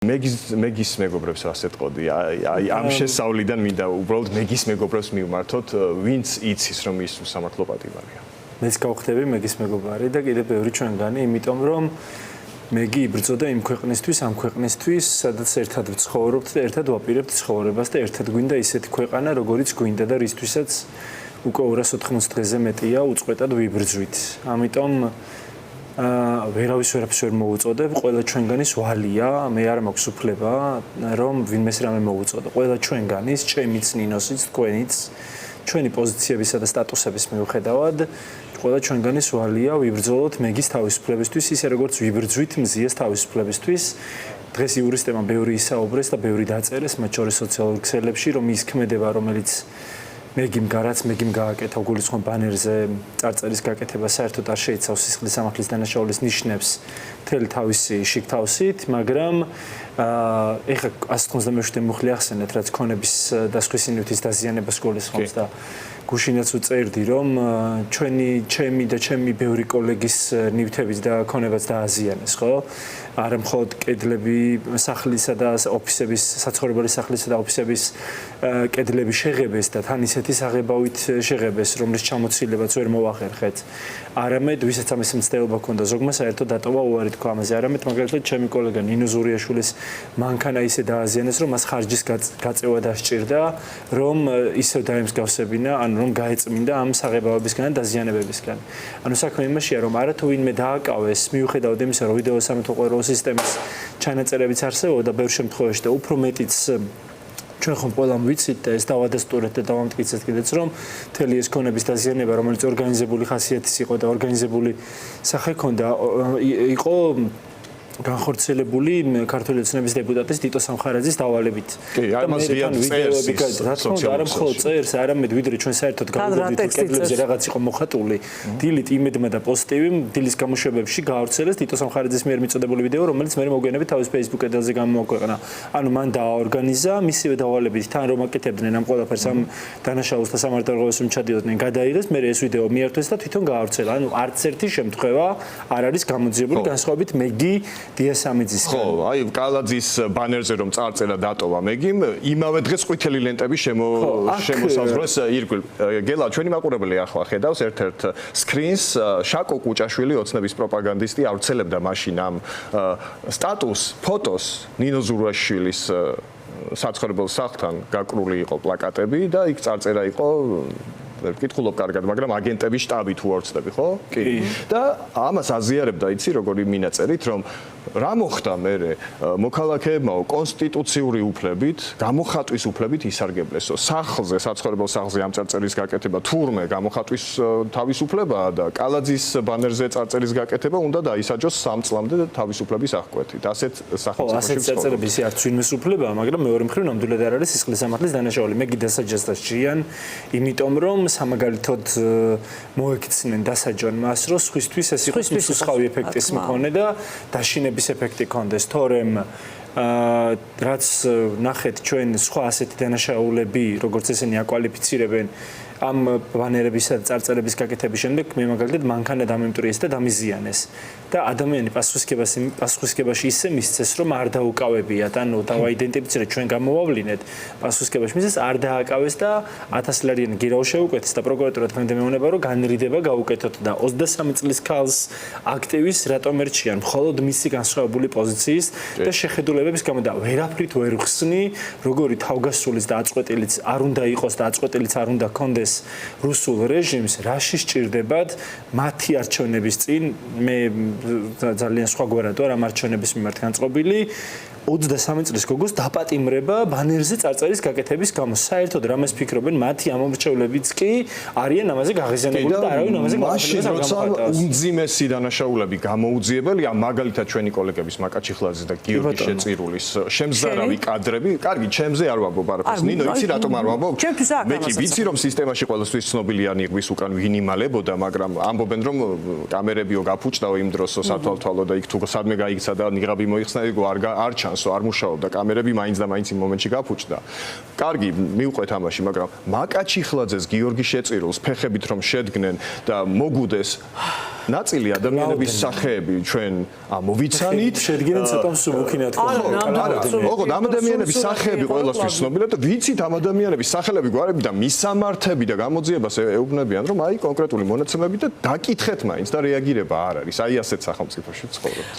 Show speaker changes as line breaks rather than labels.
მეგის მეგობრებს ასე თყოდი. აი ამ შესავლიდან მინდა უბრალოდ მეგის მეგობრებს მივმართოთ, ვინც იცის რომ ის სამართლო პატიმარია.
მეც გავხდები მეგის მეგობარი და კიდევ ბევრი ჩვენგანი, იმიტომ რომ მეგი იბრძოდა იმ ქვეყნისთვის, ამ ქვეყნისთვის, სადაც ერთად ვცხოვრობთ და ერთად ვაპირებთ ცხოვრებას და ერთად გვინდა ისეთი ქვეყანა, როგორიც გვინდა და რისთვისაც უკვე 280 დღეზე მეტია უწყვეტად ვიბრძვით. ამიტომ ვერავის ვერაფერს ვერ მოუწოდებ, ყველა ჩვენგანის ვალია, მე არ მაქვს უფლება, რომ ვინმეს რამე მოუწოდო. ყველა ჩვენგანის, ჩემიც, ნინოსიც, თქვენიც, ჩვენი პოზიციებისა და სტატუსების მიუხედავად, ყველა ჩვენგანის ვალია ვიბრძოლოთ მეგის თავისუფლებისთვის, ისე როგორც ვიბრძვით მზიეს თავისუფლებისთვის. დღეს იურისტებმა ბევრი ისაუბრეს და ბევრი დაწერეს, მათ შორის სოციალურ ქსელებში, რომ ის ქმედება, რომელიც მეგიმ გააკეთა გულისხმობ ბანერზე წარწერის გაკეთება საერთოდ არ შეიცავს სისხლის სამართლის დანაშაულის ნიშნებს მთელი თავისი შიგთავსით, მაგრამ ეხლა 197 მუხლი ახსენეთ, რაც ქონების დასხვისინვეთის დაზიანებას გულისხმობს და გუშინაც უწერდი, რომ ჩემი ბევრი კოლეგის ნივთებიც და ქონებაც დააზიანეს, ხო? არა მხოლოდ კედლები სახლისა და ოფისების, საცხოვრებელი სახლისა და ოფისების კედლები შეღებეს და თან ისეთი საღებავით შეღებეს, რომლის ჩამოცილებაც ვერ მოახერხეთ. არამედ ვისაც ამის მცდელობა ჰქონდა ზოგმა საერთოდ დატოვა უარი თქვა ამაზე. არამედ მაგალითად ჩემი კოლეგა ნინო ზურიაშვილის მანქანა ისე დააზიანეს, რომ მას ხარჯის გაწევა დასჭირდა, რომ ისევ დაემსგავსებინა, ანუ რომ გაეწმინდა ამ საღებავებისგან და დაზიანებებისგან. ანუ საქმე იმაშია, რომ არათუ ვინმე დააკავეს, მიუხედავად იმისა, რომ ვიდეო სამეთოყერო სისტემის ჩანაწერებიც არსებობდა ბევრ შემთხვევაში და უფრო მეტიც ჩვენ ხომ ყველამ ვიცით და ეს დავადასტურეთ და დავამტკიცეთ კიდეც რომ მთელი ეს ქონების დაზიანება, რომელიც ორგანიზებული ხასიათის იყო და ორგანიზებული სახე ჰქონდა, იყო განხორციელებული ქართული ოცნების დეპუტატის ტიტო სამხარაძის დავალებით.
და მას ვიდეოები
გაიცნო, არა მხოლოდ წერს, არამედ ვიდრე ჩვენ საერთოდ გავიგებდით კედლებზე რაღაც იყო მოხატული. დილით იმედმა და პოზიტივიმ დილის გამოშვებებში გაავრცელეს ტიტო სამხარაძის მიერ მიწოდებული ვიდეო, რომელიც მე მოგვიანებით თავის Facebook კედელზე გამოაქვეყნა. ანუ მან დააორგანიზა, მისივე დავალებით თან რომ აკეთებდნენ ამ ყველაფერს, ამ დანაშაულს და სამართალდროულს რომ ჩადიოდნენ, გადაიღეს, მე ეს ვიდეო მიართვეს და თვითონ გაავრცელა. ანუ არც ერთი შემთხვევა არ არის გამოძიებული განსხვავებით მეგი დიასამიძის.
ხო, აი კალაძის ბანერზე რომ წარწერა დატოვა მეგიმ, იმავე დღეს ყვითელი ლენტები შემოსაზღვრეს ირგვლივ. გელა, ჩვენი მაყურებელი ახლა ხედავს ერთ-ერთ სკრინს, შაკო კუჭაშვილი, ოცნების პროპაგანდისტი, ავრცელებდა მაშინ ამ სტატუს, ფოტოს ნინო ზურიაშვილის საცხოვრებელ სახლთან გაკრული იყო პლაკატები და იქ წარწერა იყო ვერ ვკითხულობ კარგად, მაგრამ აგენტების შტაბი თუ არ ვცდები, ხო? კი. და ამას აზიარებდა, იცი, როგორი მინაწერით, რომ რა მოხდა მერე მოქალაქეებმა კონსტიტუციური უფლებით, გამოხატვის უფლებით ისარგებლესო. სახლზე, საცხოვრებელ სახლზე ამ წარწერის გაკეთება თურმე გამოხატვის თავისუფლებაა და კალაძის ბანერზე წარწერის გაკეთება უნდა დაისაჯოს 3 წლამდე თავისუფლების აღკვეთით. ასეთ სახელმწიფოში.
ასეთ წარწერების არც ვინმეს უფლებაა, მაგრამ მეორე მხრივ ნამდვილად არ არის სისხლის სამართლის დანაშაული. მეგი დასაჯეს და სჭრიან, იმიტომ რომ სამაგალითოდ მოექცნენ დასაჯონ მას, რომ სხვისთვის ეს იყო მსხვავი ეფექტის მქონე და დაშინების ეფექტი კონდეს, თორემ რაც ნახეთ ჩვენ სხვა ასეთი დანაშაულები, როგორც ესენი აკვალიფიცირებენ ამ ბანერებისა და წარწერების გაკეთების შემდეგ მე მაგალითად მანქანა დამემტვრიეს და დამიზიანეს და ადამიანი პასუხისგებაში ისე მისცეს, რომ არ დაუკავებიათ, ანუ დავაიდენტიფიცირეთ, ჩვენ გამოვავლინეთ, პასუხისგებაში მისცეს, არ დააკავეს და 1000 ლარიანი გირაო შეუკვეთეს და პროკურატურა დღემდე მეუბნება, რომ განრიდება გაუკეთოთ და 23 წლის ქალს აქტივის რატომ ერჩიან, მხოლოდ მისი განსხვავებული პოზიციის და შეხედულებების გამო და ვერაფრით ვერ ხსნი, როგორი თავგასრულიც და აწყვეტილიც არ უნდა იყოს და აწყვეტილიც არ უნდა ქონდეს რუსულ რეჟიმს, რაში სჭირდებათ მათი არჩევნების წინ, მე ძალიან სხვაგვარად ვარ ამ არჩევნების მიმართ განწყობილი, 23 წლის გოგოს დაპატიმრება ბანერზე წარწერის გაკეთების გამო. საერთოდ რამეს ფიქრობენ მათი ამომრჩევლებიც კი არიან ამაზე გაღიზიანებული და არავინ ამაზე
მაშინ როცა უმძიმესი დანაშაულები გამოუძიებელია, მაგალითად ჩვენი კოლეგების მაკაჩიხლაძის და გიორგი შეწირულის შემზარავი კადრები, კარგი, ჩემზე არ ვამბობ არაფერს. ნინო, იცი რატომ არ ვამბობ? მე კი ვიცი რომ სისტემაში ყველასთვის ცნობილია ნიღბის უკან ვინ იმალებოდა, მაგრამ ამბობენ რომ კამერებიო გაფუჭდაო იმ დროს სათვალთვალო და იქ თუ სადმე გაიქცა და ნიღაბი მოიხსნა, ეგ არ ჩანს. ჩანსო, არ მუშაობდა კამერები, მაინც და მაინც იმ მომენტში გაფუჭდა. კარგი, მივყვეთ ამაში, მაგრამ მაკაჩი ხლაძეს, გიორგი შეწირულს ფეხებით რომ შედგნენ და მოგუდეს ნაწილი ადამიანების სახეები ჩვენ მოვიცანით
შედგნენ ცოტა მსუბუქი ნათქვამი.
ოღონდ ამ ადამიანების სახეები ყველასთვის ცნობილია და ვიცით ამ ადამიანების სახელები გვარები და მისამართები და გამოძიებას ეუბნებიან რომ აი კონკრეტული მონაცემები და დაკითხეთ მაინც და რეაგირება არ არის. აი ასეთ სახელმწიფოში ცხოვრობთ.